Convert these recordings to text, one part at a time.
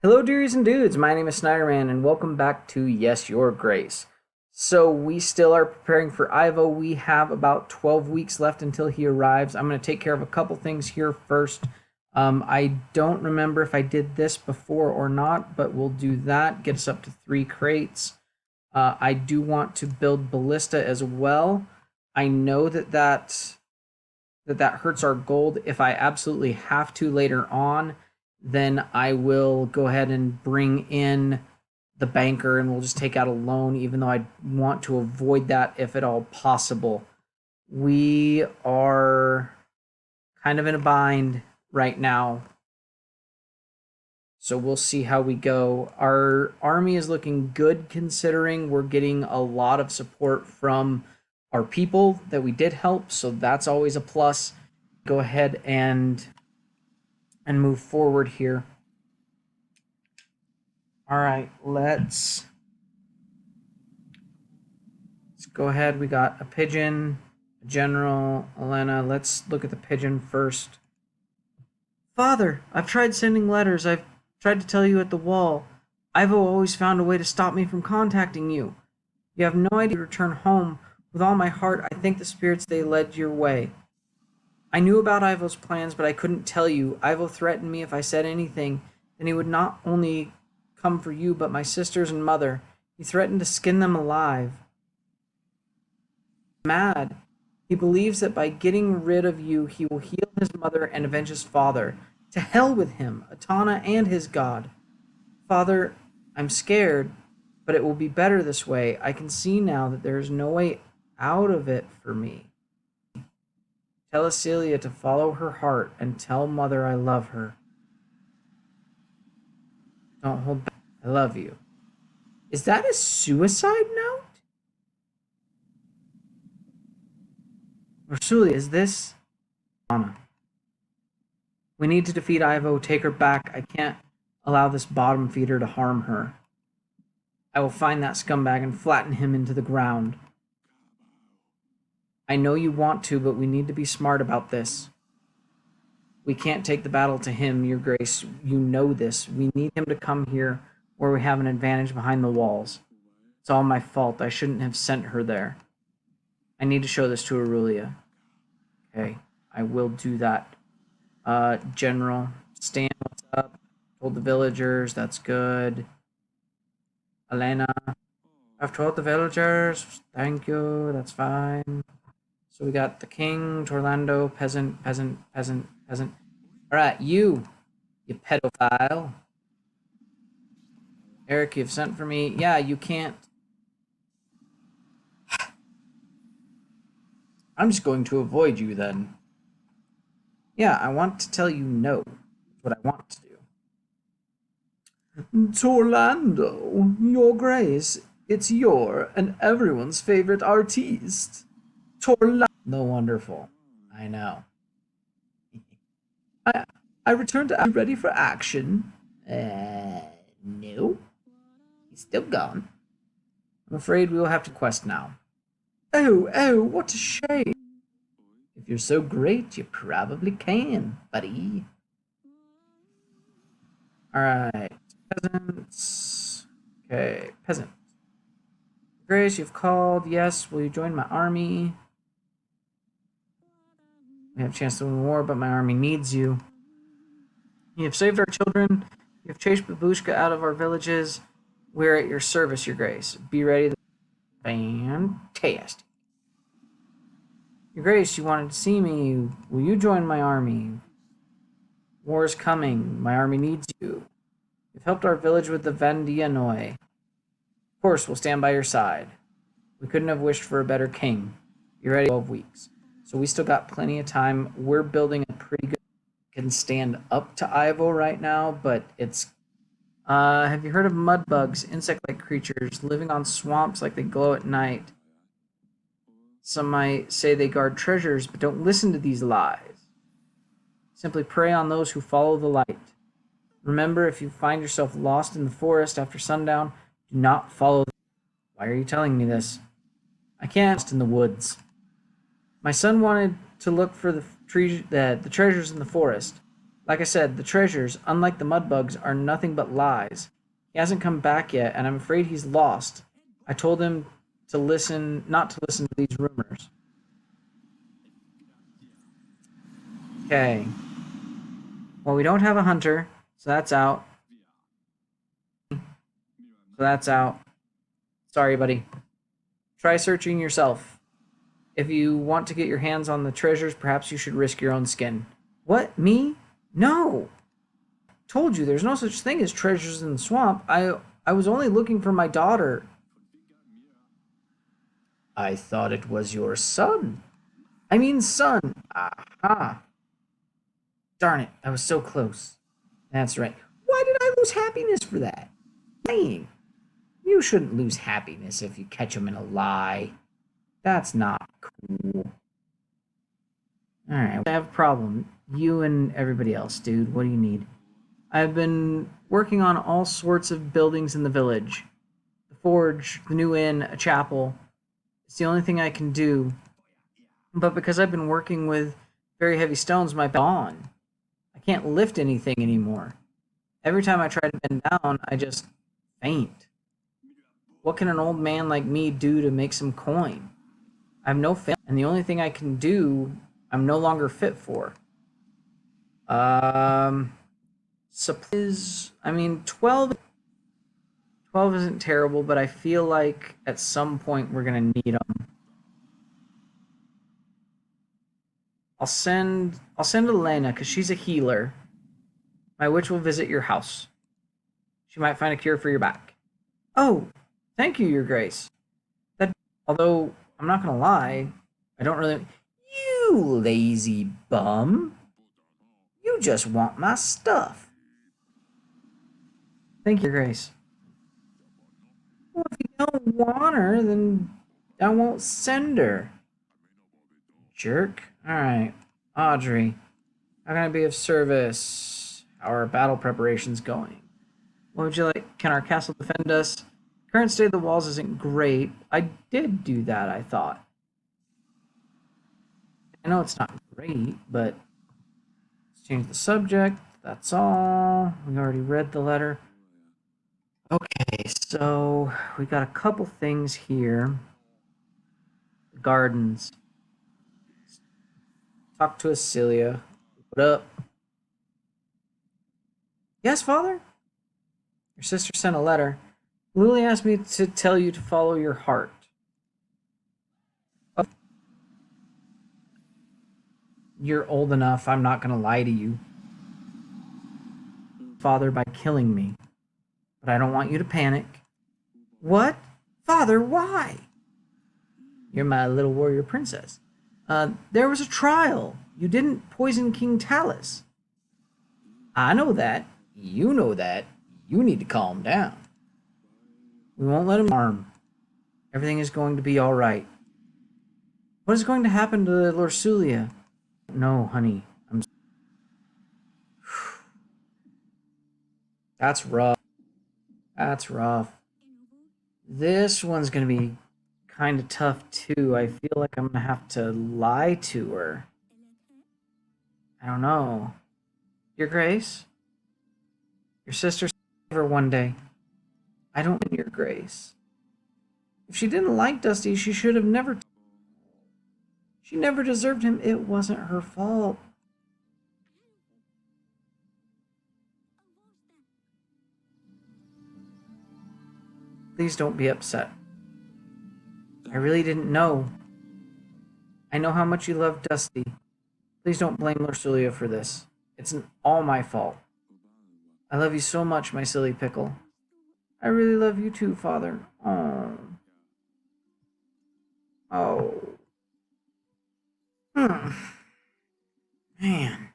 Hello, dearies and dudes. My name is Snyderman, and welcome back to Yes, Your Grace. So, we still are preparing for Ivo. We have about 12 weeks left until he arrives. I'm going to take care of a couple things here first. I don't remember if I did this before or not, but we'll do that. Get us up to 3 crates. I do want to build Ballista as well. I know that hurts our gold. If I absolutely have to later on, then I will go ahead and bring in the banker and we'll just take out a loan, even though I want to avoid that if at all possible. We are kind of in a bind right now, so we'll see how we go. Our army is looking good considering we're getting a lot of support from our people that we did help, so that's always a plus. Go ahead and move forward here. All right, let's go ahead. We got a pigeon, a general, Elena. Let's look at the pigeon first. Father, I've tried sending letters. I've tried to tell you at the wall. Ivo always found a way to stop me from contacting you. You have no idea to return home. With all my heart, I thank the spirits they led your way. I knew about Ivo's plans, but I couldn't tell you. Ivo threatened me if I said anything, then he would not only come for you, but my sisters and mother. He threatened to skin them alive. Mad. He believes that by getting rid of you, he will heal his mother and avenge his father. To hell with him, Atana and his god. Father, I'm scared, but it will be better this way. I can see now that there is no way out of it for me. Tell Celia to follow her heart and tell Mother I love her. Don't hold back. I love you. Is that a suicide note? Lorsulia, is this? Anna. We need to defeat Ivo, take her back. I can't allow this bottom feeder to harm her. I will find that scumbag and flatten him into the ground. I know you want to, but we need to be smart about this. We can't take the battle to him, Your Grace. You know this. We need him to come here where we have an advantage behind the walls. It's all my fault. I shouldn't have sent her there. I need to show this to Aurelia. Okay, I will do that. General, Stan, what's up? Told the villagers, that's good. Elena, I've told the villagers. Thank you, that's fine. So we got the king, Torlando, peasant. All right, you pedophile. Eryk, you've sent for me. Yeah, you can't. I'm just going to avoid you then. Yeah, I want to tell you no. That's what I want to do. Torlando, Your Grace, it's your and everyone's favorite artiste. Torlando. The wonderful. I know. I returned to. Are you ready for action? No. He's still gone. I'm afraid we will have to quest now. Oh, what a shame. If you're so great, you probably can, buddy. Alright. Peasants. Okay, peasant. Grace, you've called. Yes, will you join my army? We have a chance to win war, but my army needs you. You have saved our children. You have chased Babushka out of our villages. We're at your service, Your Grace. Be ready. Fantastic. Your Grace, you wanted to see me. Will you join my army? War is coming. My army needs you. You've helped our village with the Vandianoi. Of course, we'll stand by your side. We couldn't have wished for a better king. You're ready 12 weeks. So we still got plenty of time. We're building a pretty good... Can stand up to Ivo right now, but it's... have you heard of mud bugs, insect-like creatures, living on swamps like they glow at night? Some might say they guard treasures, but don't listen to these lies. Simply prey on those who follow the light. Remember, if you find yourself lost in the forest after sundown, do not follow them. Why are you telling me this? I can't in the woods. My son wanted to look for the treasures in the forest. Like I said, the treasures, unlike the mudbugs, are nothing but lies. He hasn't come back yet, and I'm afraid he's lost. I told him to listen, not to listen to these rumors. Okay. Well, we don't have a hunter, so that's out. So that's out. Sorry, buddy. Try searching yourself. If you want to get your hands on the treasures, perhaps you should risk your own skin. What? Me? No! Told you there's no such thing as treasures in the swamp. I was only looking for my daughter. I thought it was your son. I mean son. Aha. Darn it, I was so close. That's right. Why did I lose happiness for that? Lying. You shouldn't lose happiness if you catch him in a lie. That's not cool. Alright, I have a problem. You and everybody else, dude. What do you need? I've been working on all sorts of buildings in the village. The forge, the new inn, a chapel. It's the only thing I can do. But because I've been working with very heavy stones, my back's gone. I can't lift anything anymore. Every time I try to bend down, I just faint. What can an old man like me do to make some coin? I have no faith, and the only thing I can do, I'm no longer fit for. Supplies, I mean, 12 isn't terrible, but I feel like at some point we're going to need them. I'll send Elena, because she's a healer. My witch will visit your house. She might find a cure for your back. Oh, thank you, Your Grace. Although, I'm not going to lie, I don't really... You lazy bum. You just want my stuff. Thank you, Your Grace. Well, if you don't want her, then I won't send her. Jerk. Alright. Audrey. How can I be of service? How are battle preparations going? What would you like? Can our castle defend us? Current state of the walls isn't great. I did do that, I thought. I know it's not great, but let's change the subject. That's all. We already read the letter. Okay, so we got a couple things here. The gardens. Talk to Celia. What up? Yes, Father? Your sister sent a letter. Lily asked me to tell you to follow your heart. Oh. You're old enough. I'm not going to lie to you. Father, by killing me. But I don't want you to panic. What? Father, why? You're my little warrior princess. There was a trial. You didn't poison King Talus. I know that. You know that. You need to calm down. We won't let him harm. Everything is going to be all right. What is going to happen to Lorsulia? No, honey. That's rough. That's rough. This one's going to be kind of tough too. I feel like I'm going to have to lie to her. I don't know. Your Grace? Your sister said her one day. I don't mean Your Grace. If she didn't like Dusty, she should have never... She never deserved him. It wasn't her fault. Please don't be upset. I really didn't know. I know how much you love Dusty. Please don't blame Lorsulia for this. It's all my fault. I love you so much, my silly pickle. I really love you too, Father. Oh. Oh. Man.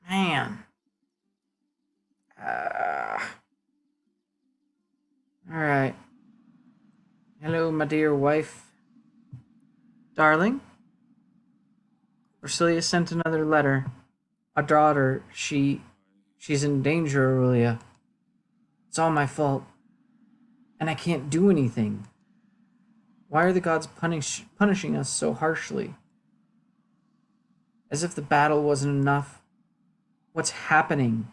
Man. Alright. Hello, my dear wife. Darling? Lorsulia sent another letter. A daughter, she's in danger, Aurelia. It's all my fault. And I can't do anything. Why are the gods punishing us so harshly? As if the battle wasn't enough. What's happening?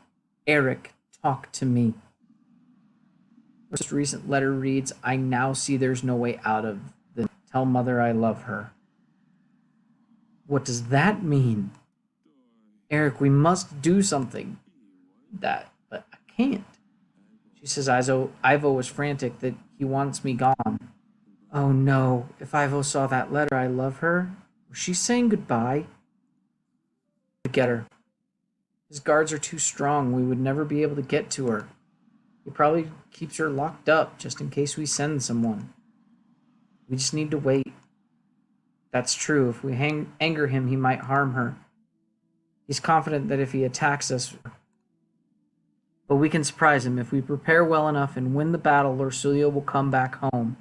Eryk, talk to me. The most recent letter reads, I now see there's no way out of this. Tell mother I love her. What does that mean? Eryk, we must do something. But I can't. She says Ivo was frantic, that he wants me gone. Oh no, if Ivo saw that letter, I love her. Was she saying goodbye? To get her. His guards are too strong. We would never be able to get to her. He probably keeps her locked up just in case we send someone. We just need to wait. That's true. If we anger him, he might harm her. He's confident that if he attacks us, but we can surprise him. If we prepare well enough and win the battle, Lorsulia will come back home.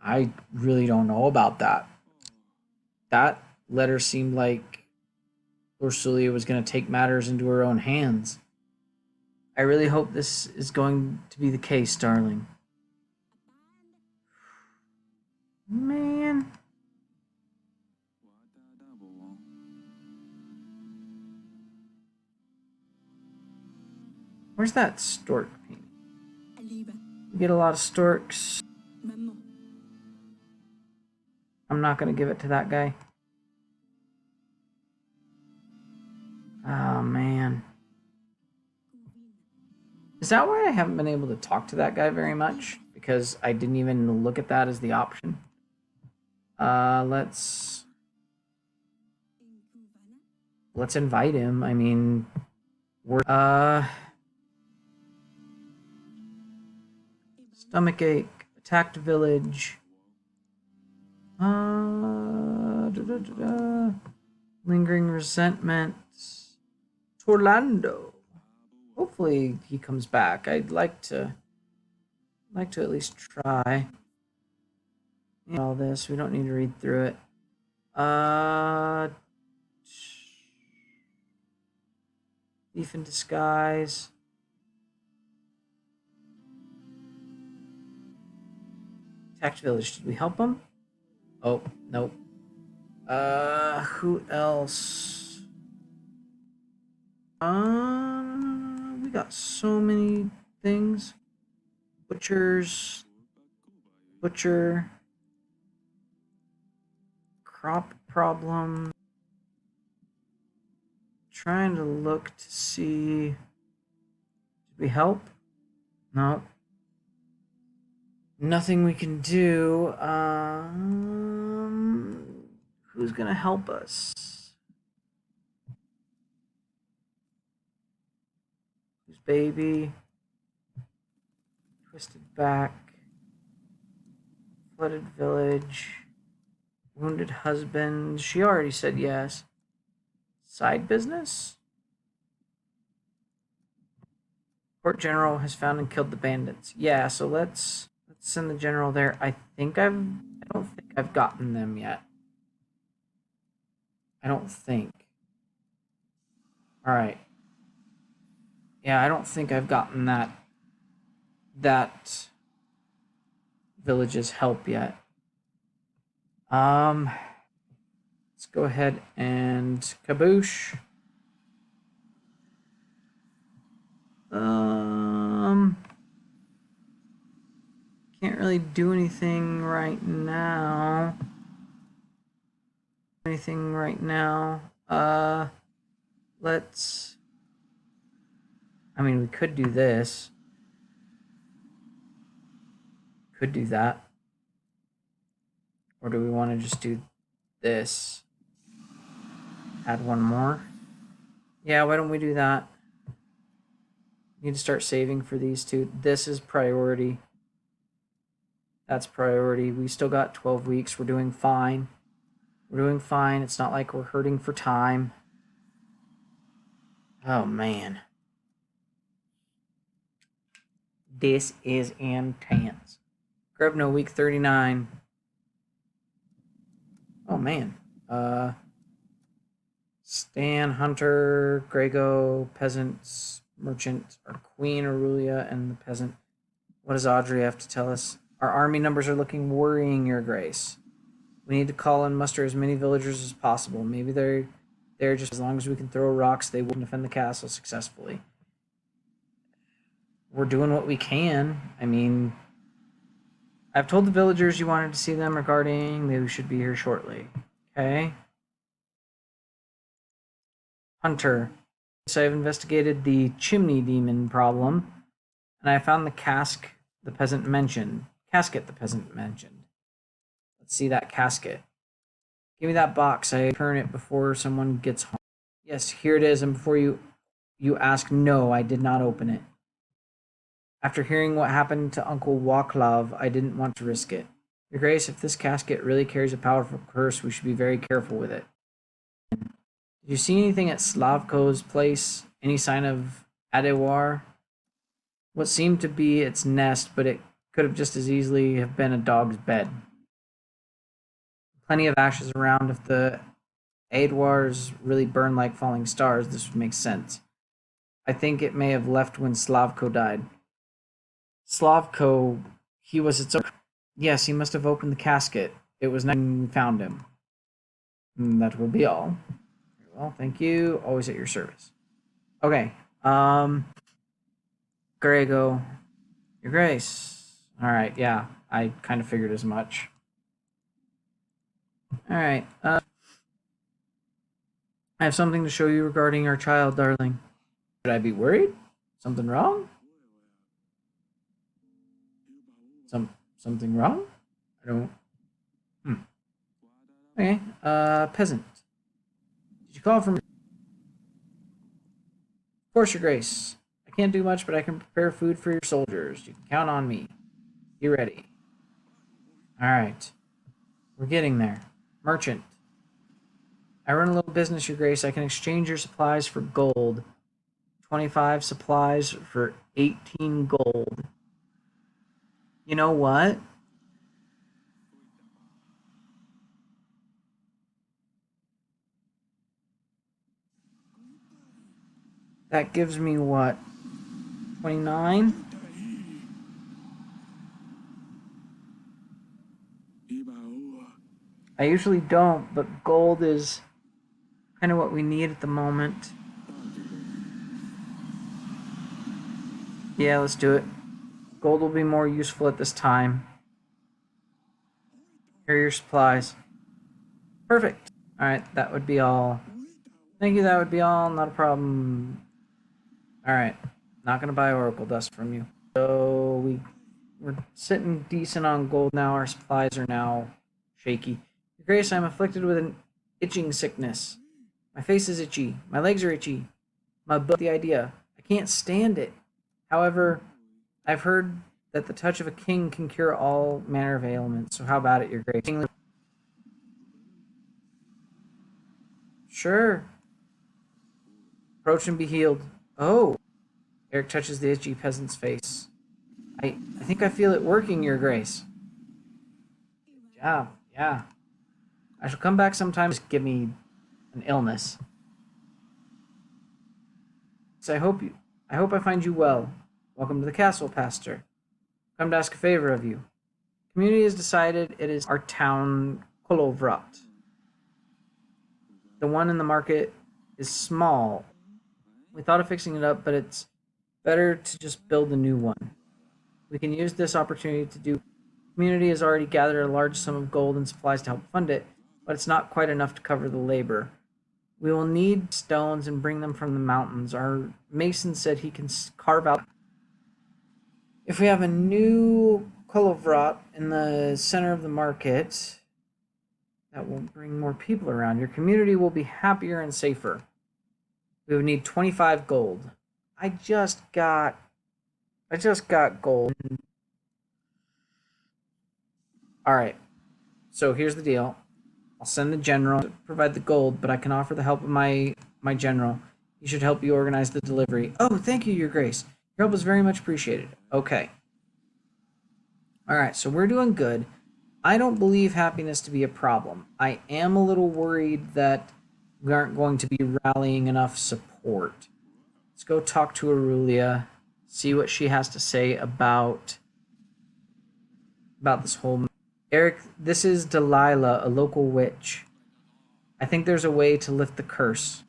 I really don't know about that. That letter seemed like Lorsulia was going to take matters into her own hands. I really hope this is going to be the case, darling. Man. Where's that stork painting? We get a lot of storks. I'm not going to give it to that guy. Oh, man. Is that why I haven't been able to talk to that guy very much? Because I didn't even look at that as the option. Let's invite him. I mean, stomachache, attacked village. Lingering resentment. Torlando. Hopefully he comes back. I'd like to at least try. All this, we don't need to read through it. Thief in disguise. Attacked village. Did we help him? Oh, nope. Who else? We got so many things. Butcher. Crop problem. Trying to look to see. Did we help? No. Nothing we can do. Who's gonna help us? Who's baby? Twisted back. Flooded village. Wounded husband. She already said yes. Side business? Court general has found and killed the bandits. Yeah, so let's send the general there. I don't think I've gotten them yet. I don't think. All right. Yeah, I don't think I've gotten that village's help yet. Let's go ahead and kaboosh. Can't really do anything right now. I mean, we could do this. Could do that. Or do we want to just do this? Add one more? Yeah, why don't we do that? Need to start saving for these two. This is priority. That's priority. We still got 12 weeks. We're doing fine. It's not like we're hurting for time. Oh, man. This is intense. Grevno, week 39. Oh, man. Stan, Hunter, Grego, Peasants, Merchant, our Queen, Aurelia, and the Peasant. What does Audrey have to tell us? Our army numbers are looking worrying, Your Grace. We need to call and muster as many villagers as possible. Maybe they're just as long as we can throw rocks, they will defend the castle successfully. We're doing what we can. I mean, I've told the villagers you wanted to see them regarding they should be here shortly. Okay. Hunter. So I've investigated the chimney demon problem, and I found the casket the peasant mentioned. Let's see that casket. Give me that box. I turn it before someone gets home. Yes, here it is, and before you ask, no, I did not open it. After hearing what happened to Uncle Waclav, I didn't want to risk it. Your Grace, if this casket really carries a powerful curse, we should be very careful with it. Did you see anything at Slavko's place? Any sign of Adewar? What seemed to be its nest, but it could have just as easily have been a dog's bed. Plenty of ashes around. If the Adewars really burn like falling stars, this would make sense. I think it may have left when Slavko died. Slavko, he was its own. Yes, he must have opened the casket. It was night when we found him. And that will be all. Well, thank you. Always at your service. Okay. Grego. Your Grace. Alright, yeah. I kind of figured as much. Alright. I have something to show you regarding our child, darling. Should I be worried? Something wrong? Something wrong? I don't... Okay, peasant. Did you call from... Of course, Your Grace. I can't do much, but I can prepare food for your soldiers. You can count on me. Be ready. Alright. We're getting there. Merchant. I run a little business, Your Grace. I can exchange your supplies for gold. 25 supplies for 18 gold. You know what? That gives me what? 29? I usually don't, but gold is kind of what we need at the moment. Yeah, let's do it. Gold will be more useful at this time. Here are your supplies. Perfect. Alright, that would be all. Thank you, that would be all. Not a problem. Alright. Not going to buy Oracle Dust from you. So we're sitting decent on gold now. Our supplies are now shaky. Your Grace, I'm afflicted with an itching sickness. My face is itchy. My legs are itchy. My butt, the idea. I can't stand it. However, I've heard that the touch of a king can cure all manner of ailments. So how about it, Your Grace? Sure. Approach and be healed. Oh. Eryk touches the itchy peasant's face. I think I feel it working, Your Grace. Good job. Yeah. I shall come back sometime. Just give me an illness. So I hope I find you well. Welcome to the castle, Pastor. Come to ask a favor of you. The community has decided it is our town Kolovrat. The one in the market is small. We thought of fixing it up, but it's better to just build a new one. We can use this opportunity to do. The community has already gathered a large sum of gold and supplies to help fund it, but it's not quite enough to cover the labor. We will need stones and bring them from the mountains. Our mason said he can carve out. If we have a new Kolovrat in the center of the market, that will bring more people around. Your community will be happier and safer. We would need 25 gold. I just got gold. Alright. So here's the deal. I'll send the general to provide the gold, but I can offer the help of my general. He should help you organize the delivery. Oh, thank you, Your Grace. Your help is very much appreciated. Okay. Alright, so we're doing good. I don't believe happiness to be a problem. I am a little worried that we aren't going to be rallying enough support. Let's go talk to Lorsulia, see what she has to say about this whole... Eryk, this is Delilah, a local witch. I think there's a way to lift the curse.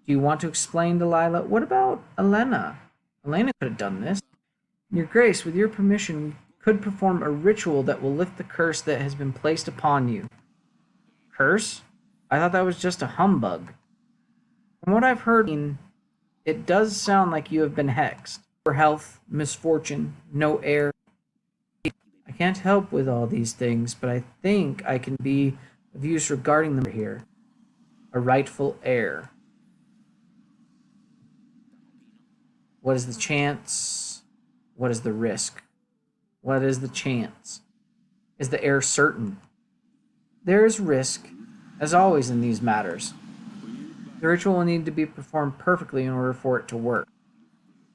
Do you want to explain, Delilah? What about Elena? Elena could have done this. Your Grace, with your permission, we could perform a ritual that will lift the curse that has been placed upon you. Curse? I thought that was just a humbug. From what I've heard, it does sound like you have been hexed. For health, misfortune, no heir. I can't help with all these things, but I think I can be of use regarding them here. A rightful heir. What is the chance? What is the risk? What is the chance? Is the heir certain? There is risk, as always in these matters. The ritual will need to be performed perfectly in order for it to work.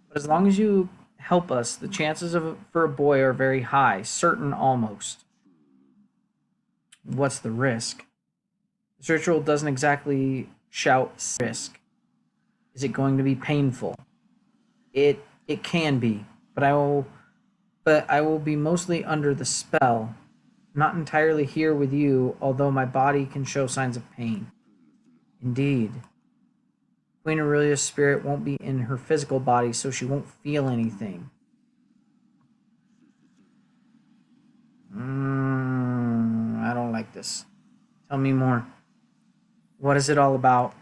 But as long as you help us, the chances for a boy are very high, certain almost. What's the risk? This ritual doesn't exactly shout risk. Is it going to be painful? It can be, but I will be mostly under the spell, not entirely here with you, although my body can show signs of pain. Indeed. Queen Aurelia' spirit won't be in her physical body, so she won't feel anything. I don't like this. Tell me more. What is it all about?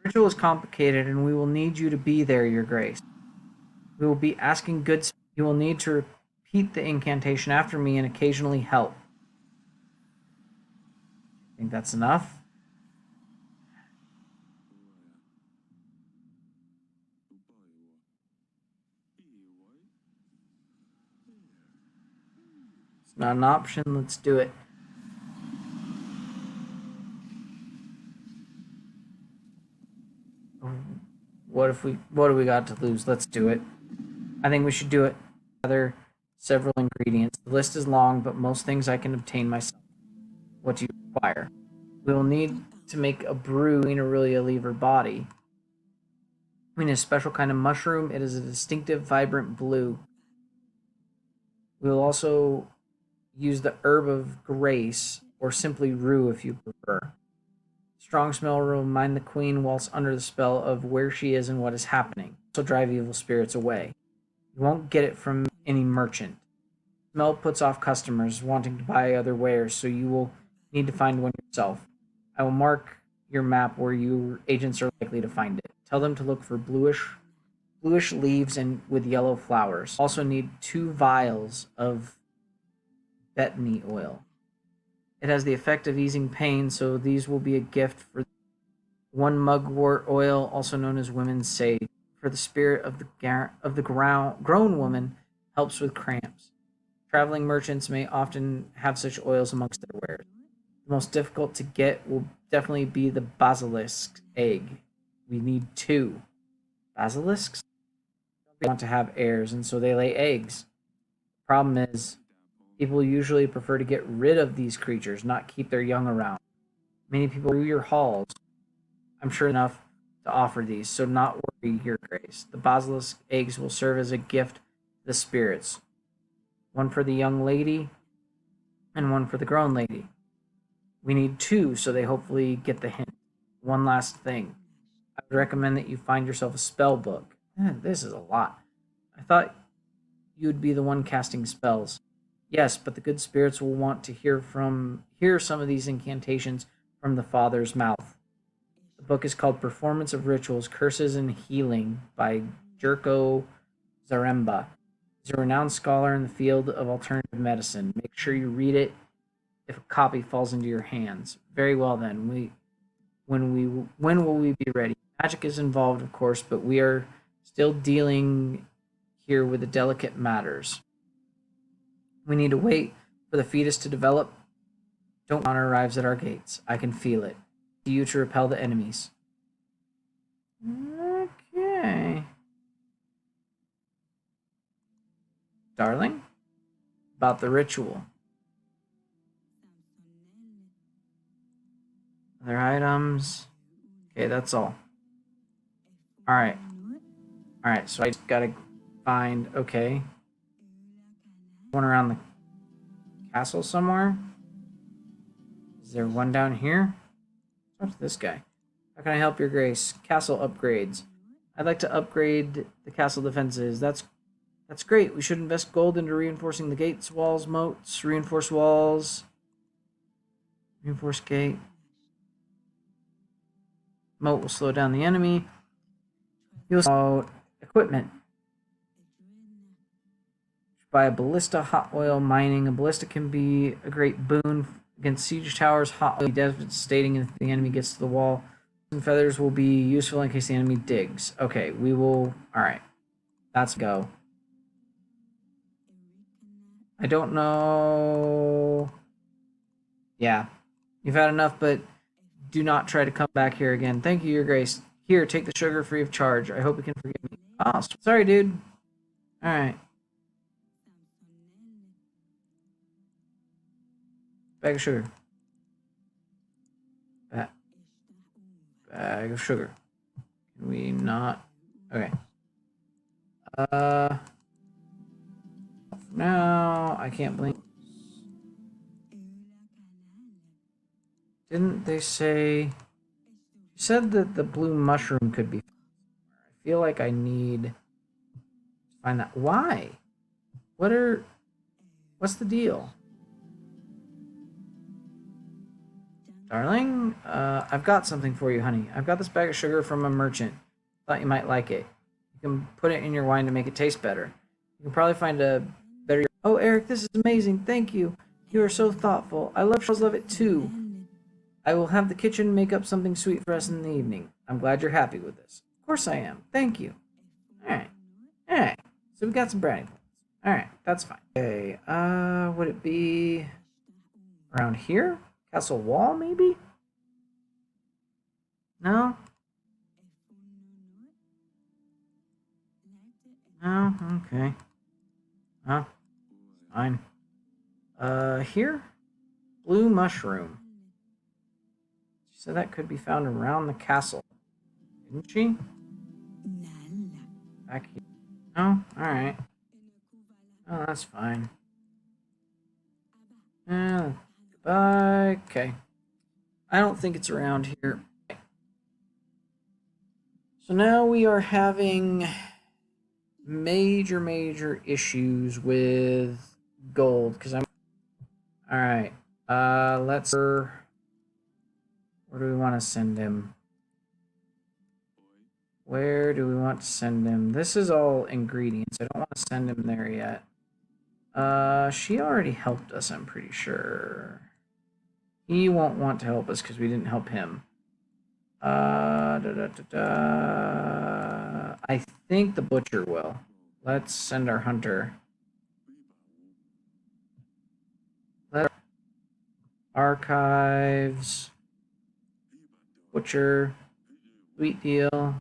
The ritual is complicated, and we will need you to be there, Your Grace. We will be asking good. You will need to repeat the incantation after me and occasionally help. Think that's enough? It's not an option. Let's do it. What do we got to lose? Let's do it. I think we should do it. Other several ingredients. The list is long, but most things I can obtain myself. What do you require? We will need to make a brew Queen Aurelia leave her body. I mean, a special kind of mushroom. It is a distinctive, vibrant blue. We will also use the herb of grace, or simply rue if you prefer. Strong smell will remind the queen whilst under the spell of where she is and what is happening. Also drive evil spirits away. You won't get it from any merchant. Smell puts off customers wanting to buy other wares, so you will need to find one yourself. I will mark your map where your agents are likely to find it. Tell them to look for bluish leaves and with yellow flowers. Also need 2 vials of betony oil. It has the effect of easing pain, so these will be a gift for 1 mugwort oil, also known as women's sage, for the spirit of the grown woman, helps with cramps. Traveling merchants may often have such oils amongst their wares. The most difficult to get will definitely be the basilisk egg. We need 2. Basilisks? They want to have heirs, and so they lay eggs. The problem is, people usually prefer to get rid of these creatures, not keep their young around. Many people through your halls, I'm sure enough to offer these, so not worry, Your Grace. The basilisk eggs will serve as a gift to the spirits. 1 for the young lady, and 1 for the grown lady. We need 2, so they hopefully get the hint. One last thing. I would recommend that you find yourself a spell book. This is a lot. I thought you'd be the one casting spells. Yes, but the good spirits will want to hear some of these incantations from the Father's mouth. The book is called Performance of Rituals, Curses and Healing by Jerko Zaremba. He's a renowned scholar in the field of alternative medicine. Make sure you read it if a copy falls into your hands. Very well then. When will we be ready? Magic is involved, of course, but we are still dealing here with the delicate matters. We need to wait for the fetus to develop. Don't honor arrives at our gates. I can feel it. To you to repel the enemies. Okay. Darling? About the ritual. Other items. Okay, that's all. Alright. Alright, so I just gotta find... Okay. One around the... castle somewhere? Is there one down here? Talk to this guy. How can I help your grace? Castle upgrades. I'd like to upgrade the castle defenses. That's great. We should invest gold into reinforcing the gates, walls, moats, reinforce walls. Reinforce gate. Moat will slow down the enemy. You'll equipment. Buy a ballista, hot oil, mining. A ballista can be a great boon against siege towers. Hot oil will be devastating if the enemy gets to the wall. And feathers will be useful in case the enemy digs. Okay, we will... Alright. Let's go. I don't know... Yeah. You've had enough, but do not try to come back here again. Thank you, Your Grace. Here, take the sugar free of charge. I hope you can forgive me. Oh, sorry, dude. Alright. Bag of sugar. Bag of sugar. Can we not? Okay. No, I can't blink. Didn't they say... You said that the blue mushroom could be... I feel like I need to find that. Why? What's the deal? Darling, I've got something for you, honey. I've got this bag of sugar from a merchant. Thought you might like it. You can put it in your wine to make it taste better. You can probably find a better... Oh, Eryk, this is amazing. Thank you. You are so thoughtful. I love it too. I will have the kitchen make up something sweet for us in the evening. I'm glad you're happy with this. Of course I am. Thank you. Alright. Alright. So we got some brownie points. Alright, that's fine. Okay, would it be around here? Castle wall, maybe? No? No? Okay. Oh, fine. Here? Blue mushroom. She said that could be found around the castle. Didn't she? Back here. No? Alright. Oh, that's fine. Goodbye. Okay. I don't think it's around here. So now we are having major issues with gold because I'm... Alright. Let's... Where do we want to send him? Where do we want to send him? This is all ingredients. I don't want to send him there yet. She already helped us, I'm pretty sure. He won't want to help us because we didn't help him. I think the butcher will. Let's send our hunter. Archives. Butcher. Sweet deal.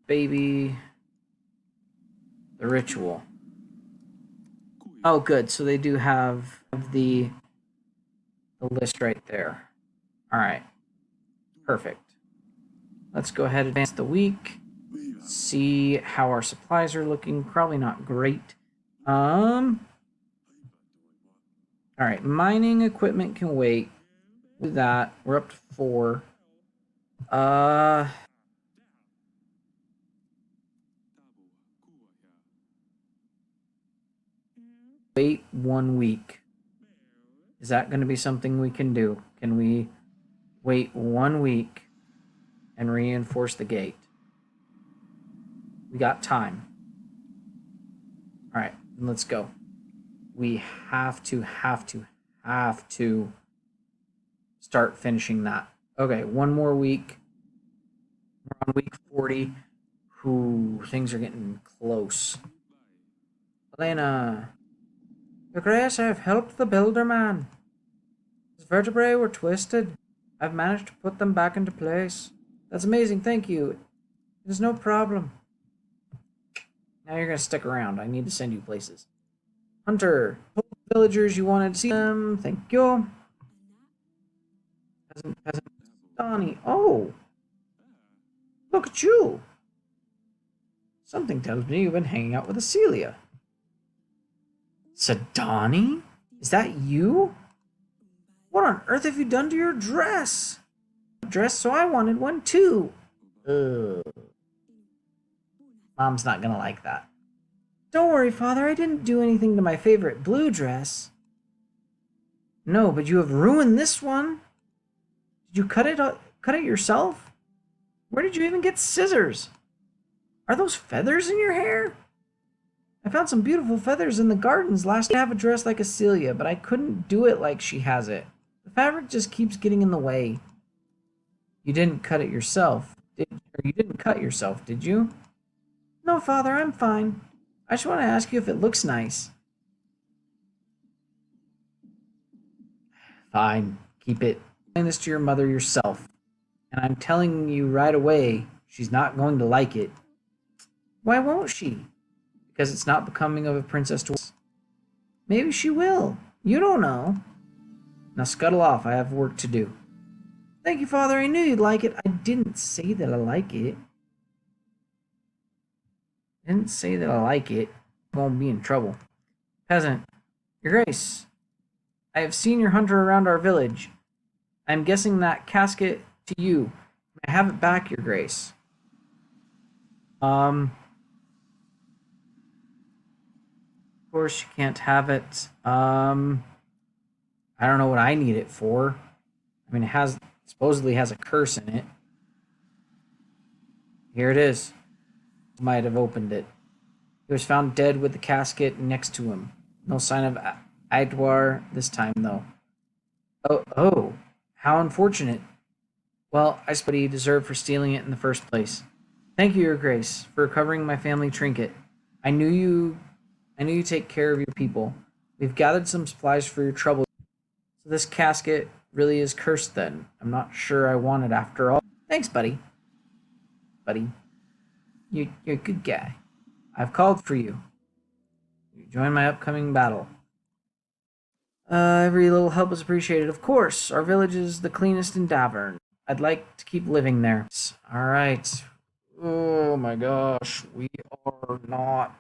Baby. The ritual. Oh, good. So they do have the list right there. All right. Perfect. Let's go ahead and advance the week. See how our supplies are looking. Probably not great. All right. Mining equipment can wait. Do that. We're up to 4. Wait 1 week. Is that going to be something we can do? Can we wait 1 week and reinforce the gate? We got time. All right, let's go. We have to start finishing that. Okay, 1 more week. We're on week 40. Ooh, things are getting close. Elena. Your Grace, I have helped the builder man. His vertebrae were twisted. I've managed to put them back into place. That's amazing, thank you. It is no problem. Now you're going to stick around. I need to send you places. Hunter, told the villagers you wanted to see them. Thank you. Peasant, Donnie. Oh! Look at you! Something tells me you've been hanging out with Celia. Sadani? Is that you? What on earth have you done to your dress? Dress, so I wanted one too. Ugh. Mom's not gonna like that. Don't worry, Father, I didn't do anything to my favorite blue dress. No, but you have ruined this one. Did you cut it yourself? Where did you even get scissors? Are those feathers in your hair? I found some beautiful feathers in the gardens last night. I have a dress like Celia, but I couldn't do it like she has it. The fabric just keeps getting in the way. You didn't cut it yourself, you didn't cut yourself, did you? No, Father, I'm fine. I just want to ask you if it looks nice. Fine, keep it. Explain this to your mother yourself. And I'm telling you right away, she's not going to like it. Why won't she? Because it's not becoming of a princess to... Maybe she will. You don't know. Now scuttle off, I have work to do. Thank you, Father, I knew you'd like it. I didn't say that I like it. I didn't say that I like it. I won't be in trouble. Peasant, Your Grace, I have seen your hunter around our village. I am guessing that casket to you. May I have it back, Your Grace? Of course you can't have it. I don't know what I need it for. I mean, it supposedly has a curse in it. Here it is. Might have opened it. He was found dead with the casket next to him. No sign of Adwar this time, though. Oh, how unfortunate. Well, I suppose he deserved for stealing it in the first place. Thank you, Your Grace, for recovering my family trinket. I knew you take care of your people. We've gathered some supplies for your trouble. So this casket really is cursed then. I'm not sure I want it after all. Thanks, buddy. Buddy. You're a good guy. I've called for you. You join my upcoming battle. Every little help is appreciated. Of course, our village is the cleanest in Davern. I'd like to keep living there. Alright. Oh my gosh. We are not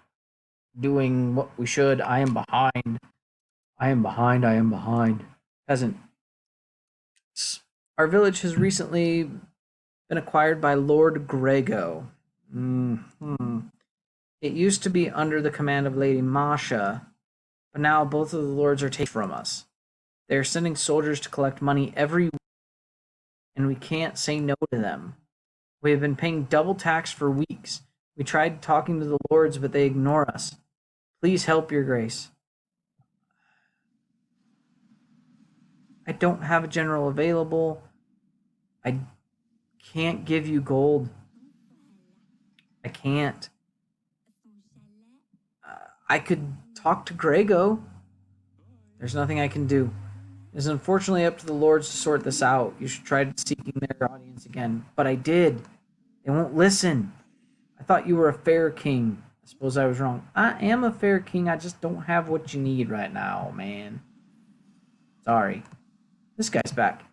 doing what we should. I am behind. I am behind. Peasant. Our village has recently been acquired by Lord Grego. It used to be under the command of Lady Masha, but now both of the lords are taken from us. They are sending soldiers to collect money every week, and we can't say no to them. We have been paying double tax for weeks. We tried talking to the lords, but they ignore us. Please help, Your Grace. I don't have a general available. I can't give you gold. I can't. I could talk to Grego. There's nothing I can do. It is unfortunately up to the lords to sort this out. You should try seeking their audience again. But I did. They won't listen. I thought you were a fair king. I suppose I was wrong. I am a fair king. I just don't have what you need right now, man. Sorry. This guy's back.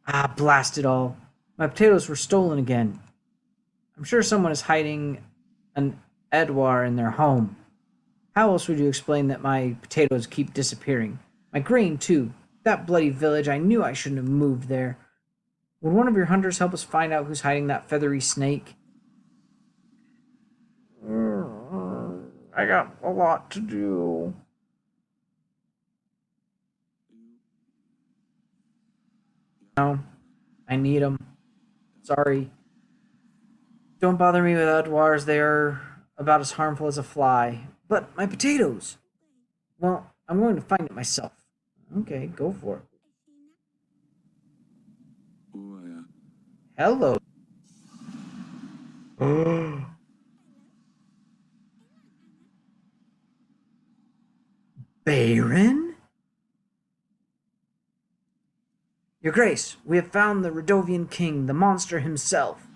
Ah, blast it all. My potatoes were stolen again. I'm sure someone is hiding an Edwar in their home. How else would you explain that my potatoes keep disappearing? My grain, too. That bloody village, I knew I shouldn't have moved there. Would one of your hunters help us find out who's hiding that feathery snake? I got a lot to do. No, I need them. Sorry. Don't bother me with Edwars. They are about as harmful as a fly. But my potatoes! Well, I'm going to find it myself. Okay, go for it. Hello. Baron? Your Grace, we have found the Radovian king, the monster himself.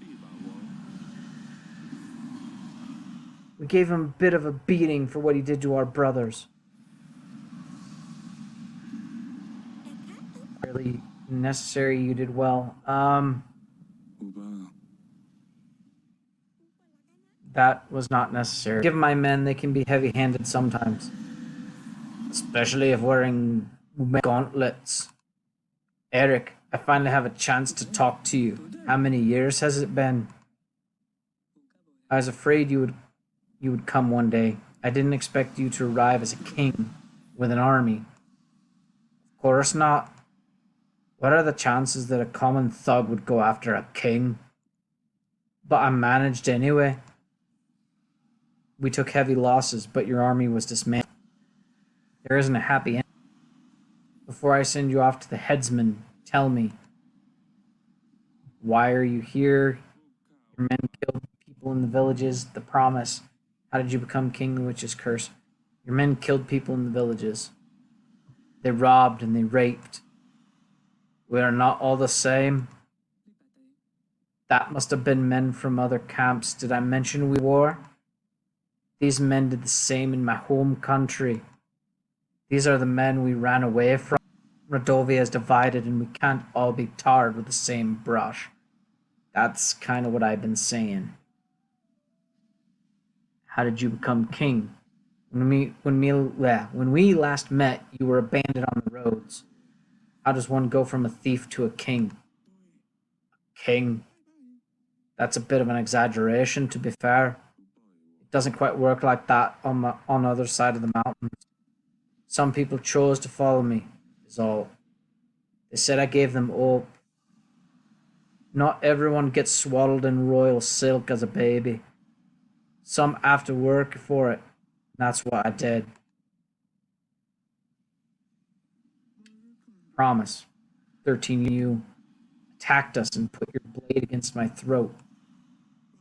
We gave him a bit of a beating for what he did to our brothers. Really necessary, you did well. That was not necessary. Give my men, they can be heavy-handed sometimes. especially if wearing gauntlets. Eryk, I finally have a chance to talk to you. How many years has it been? I was afraid you would come one day. I didn't expect you to arrive as a king with an army. Of course not. What are the chances that a common thug would go after a king? But I managed anyway. We took heavy losses, but your army was dismantled. There isn't a happy end. Before I send you off to the headsman, tell me, why are you here? Your men killed people in the villages. The promise. How did you become king? The witch's curse. Your men killed people in the villages. They robbed and they raped. We are not all the same. That must have been men from other camps. Did I mention we war? These men did the same in my home country. These are the men we ran away from. Radovia is divided and we can't all be tarred with the same brush. That's kind of what I've been saying. How did you become king? When we last met, you were a bandit on the roads. How does one go from a thief to a king? King? That's a bit of an exaggeration, to be fair. It doesn't quite work like that on the other side of the mountains. Some people chose to follow me, is all. They said I gave them hope. Not everyone gets swaddled in royal silk as a baby. Some have to work for it. That's what I did. Promise. 13 you attacked us and put your blade against my throat.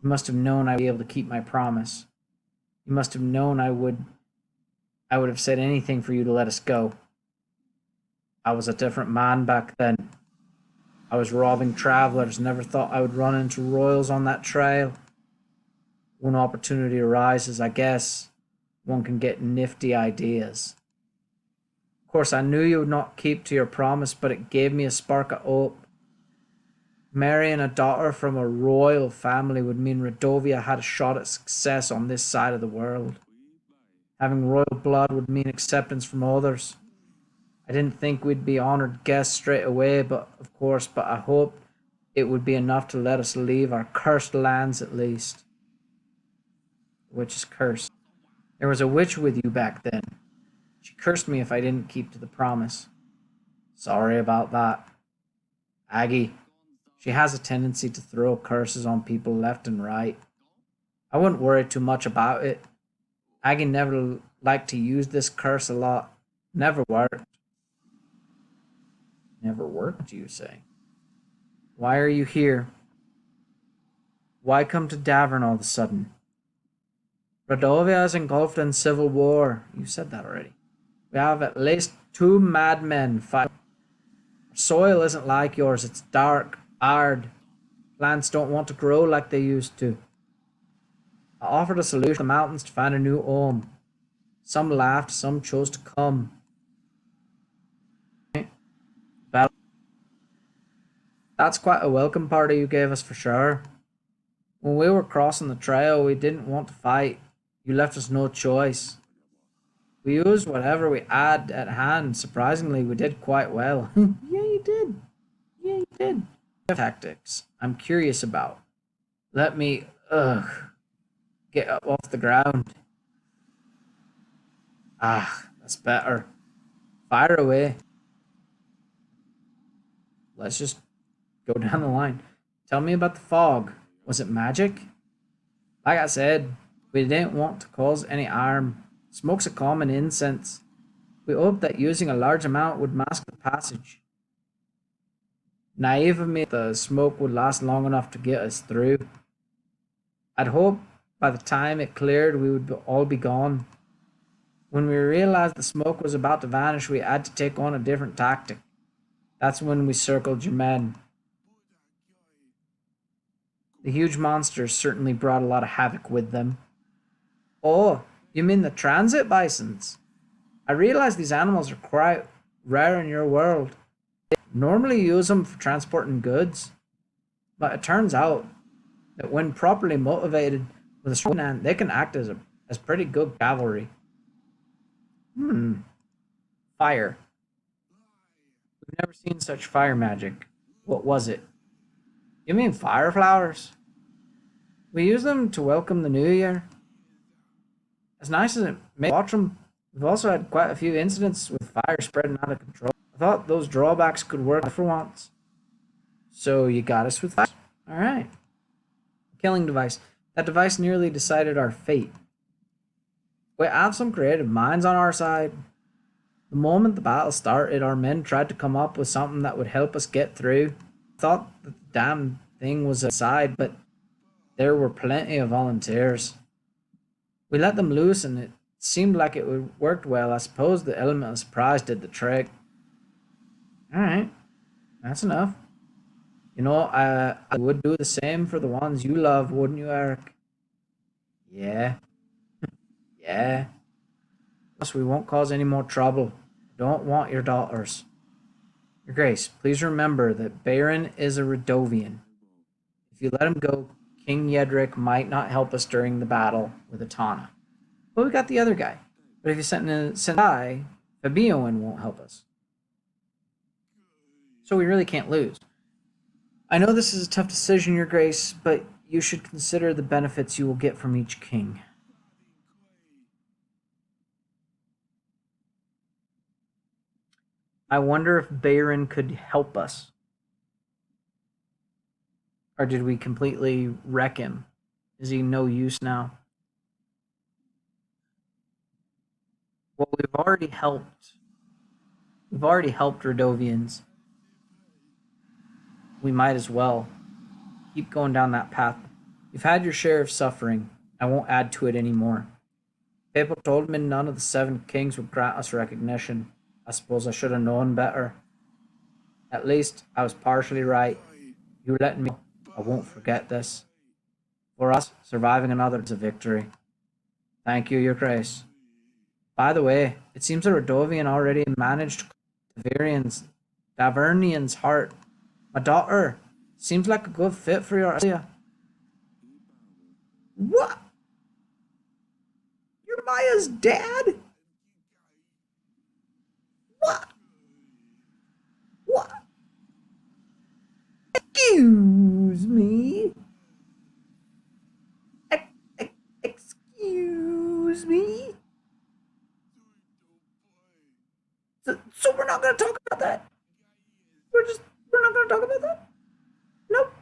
You must have known I would be able to keep my promise. You must have known I would have said anything for you to let us go. I was a different man back then. I was robbing travelers, never thought I would run into royals on that trail. When opportunity arises, I guess, one can get nifty ideas. Of course, I knew you would not keep to your promise, but it gave me a spark of hope. Marrying a daughter from a royal family would mean Radovia had a shot at success on this side of the world. Having royal blood would mean acceptance from others. I didn't think we'd be honored guests straight away, but I hoped it would be enough to let us leave our cursed lands at least. The witch is cursed. There was a witch with you back then. She cursed me if I didn't keep to the promise. Sorry about that. Aggie, she has a tendency to throw curses on people left and right. I wouldn't worry too much about it. Aggie never liked to use this curse a lot. Never worked. Never worked, you say? Why are you here? Why come to Davern all of a sudden? Radovia is engulfed in civil war. You said that already. We have at least 2 madmen fighting. Our soil isn't like yours. It's dark, hard. Plants don't want to grow like they used to. I offered a solution to the mountains to find a new home. Some laughed, some chose to come. Well, that's quite a welcome party you gave us for sure. When we were crossing the trail, we didn't want to fight. You left us no choice. We used whatever we had at hand. Surprisingly, we did quite well. Yeah, you did. Yeah, you did. Tactics I'm curious about. Let me, get up off the ground. Ah, that's better. Fire away. Let's just go down the line. Tell me about the fog. Was it magic? Like I said, we didn't want to cause any harm. Smoke's a common incense. We hoped that using a large amount would mask the passage. Naive of me, the smoke would last long enough to get us through. I'd hoped by the time it cleared we would all be gone. When we realized the smoke was about to vanish, we had to take on a different tactic. That's when we circled your men. The huge monsters certainly brought a lot of havoc with them. Oh, you mean the transit bisons? I realize these animals are quite rare in your world. They normally use them for transporting goods, but it turns out that when properly motivated with a strong hand, they can act as pretty good cavalry. Fire. We've never seen such fire magic. What was it? You mean fire flowers? We use them to welcome the new year. As nice as it may watch them, we've also had quite a few incidents with fire spreading out of control. I thought those drawbacks could work for once. So you got us with fire? Alright. Killing device. That device nearly decided our fate. We have some creative minds on our side. The moment the battle started, our men tried to come up with something that would help us get through. I thought that the damn thing was aside, but there were plenty of volunteers. We let them loose and it seemed like it worked well. I suppose the element of surprise did the trick. Alright, that's enough. You know, I would do the same for the ones you love, wouldn't you, Eryk? Yeah. Yeah. Plus, we won't cause any more trouble. Don't want your daughters. Your Grace, please remember that Baron is a Redovian. If you let him go, King Eryk might not help us during the battle with Etana. But we got the other guy. But if you send I, Fabioin won't help us. So we really can't lose. I know this is a tough decision, Your Grace, but you should consider the benefits you will get from each king. I wonder if Baron could help us. Or did we completely wreck him? Is he no use now? Well, we've already helped. We've already helped Redovians. We might as well keep going down that path. You've had your share of suffering. I won't add to it anymore. People told me none of the 7 kings would grant us recognition. I suppose I should have known better. At least I was partially right. You letting me, I won't forget this. For us, surviving another is a victory. Thank you, Your Grace. By the way, it seems a Redovian already managed Davernian's heart. My daughter seems like a good fit for your idea. What? You're Maya's dad? What? What? Excuse me? Excuse me? So we're not going to talk about that? We're not going to talk about that? Nope.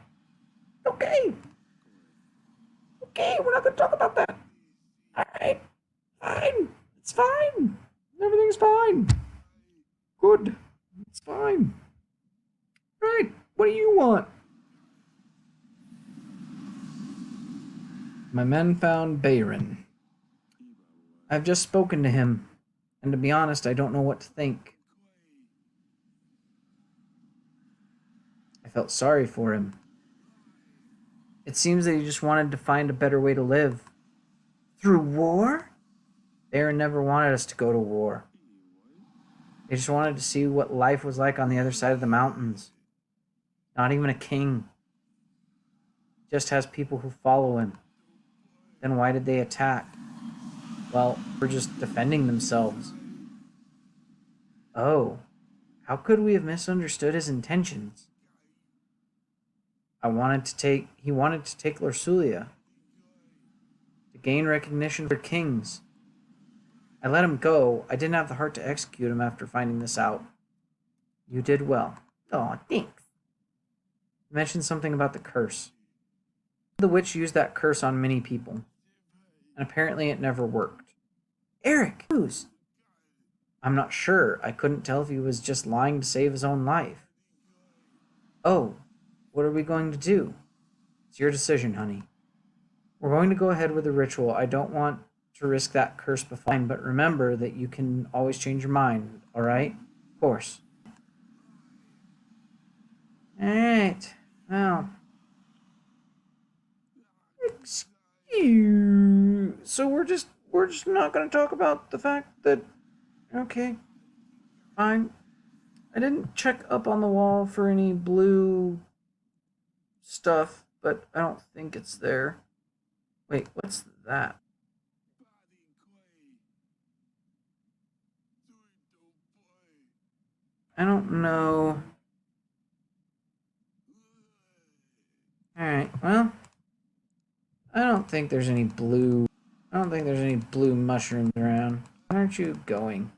Okay. Okay, we're not going to talk about that. Alright. Fine. It's fine. Everything's fine. Good. It's fine. Right. What do you want? My men found Baron. I've just spoken to him, and to be honest, I don't know what to think. I felt sorry for him. It seems that he just wanted to find a better way to live. Through war? Baron never wanted us to go to war. He just wanted to see what life was like on the other side of the mountains. Not even a king. Just has people who follow him. Then why did they attack? Well, they're just defending themselves. Oh, how could we have misunderstood his intentions? He wanted to take Lorsulia to gain recognition for kings. I let him go. I didn't have the heart to execute him after finding this out. You did well. Oh, thanks. You mentioned something about the curse. The witch used that curse on many people, and apparently it never worked. Eryk, who's? I'm not sure. I couldn't tell if he was just lying to save his own life. Oh, what are we going to do? It's your decision, honey. We're going to go ahead with the ritual. I don't want to risk that curse befalling, but remember that you can always change your mind, alright? Of course. Alright. Well. Excuse. So we're just not gonna talk about the fact that, okay, fine. I didn't check up on the wall for any blue stuff, but I don't think it's there. Wait, what's that? I don't know. Alright, well, I don't think there's any blue mushrooms around. Why aren't you going?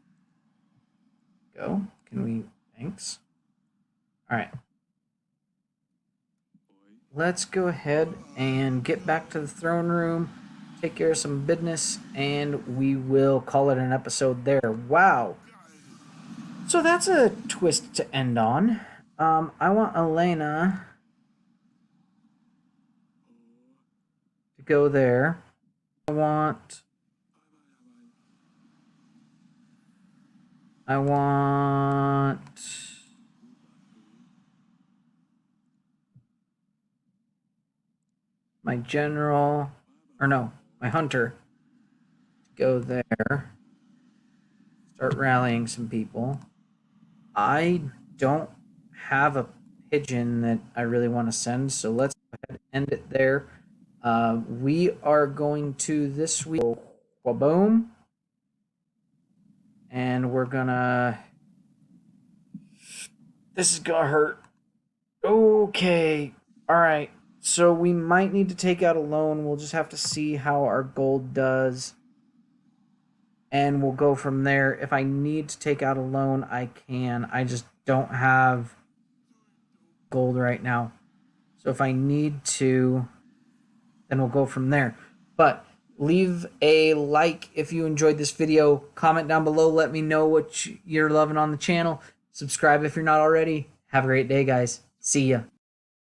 Go? Can we? Thanks. Alright. Let's go ahead and get back to the throne room, take care of some business, and we will call it an episode there. Wow. So that's a twist to end on. I want Elena to go there. I want my general, or no, my hunter to go there. Start rallying some people. I don't have a pigeon that I really want to send, so let's go ahead and end it there. We are going to this week, boom, and we're gonna. This is gonna hurt. Okay, all right. So we might need to take out a loan. We'll just have to see how our gold does, and we'll go from there. If I need to take out a loan, I can. I just don't have gold right now. So if I need to, then we'll go from there. But leave a like if you enjoyed this video. Comment down below. Let me know what you're loving on the channel. Subscribe if you're not already. Have a great day, guys. See ya.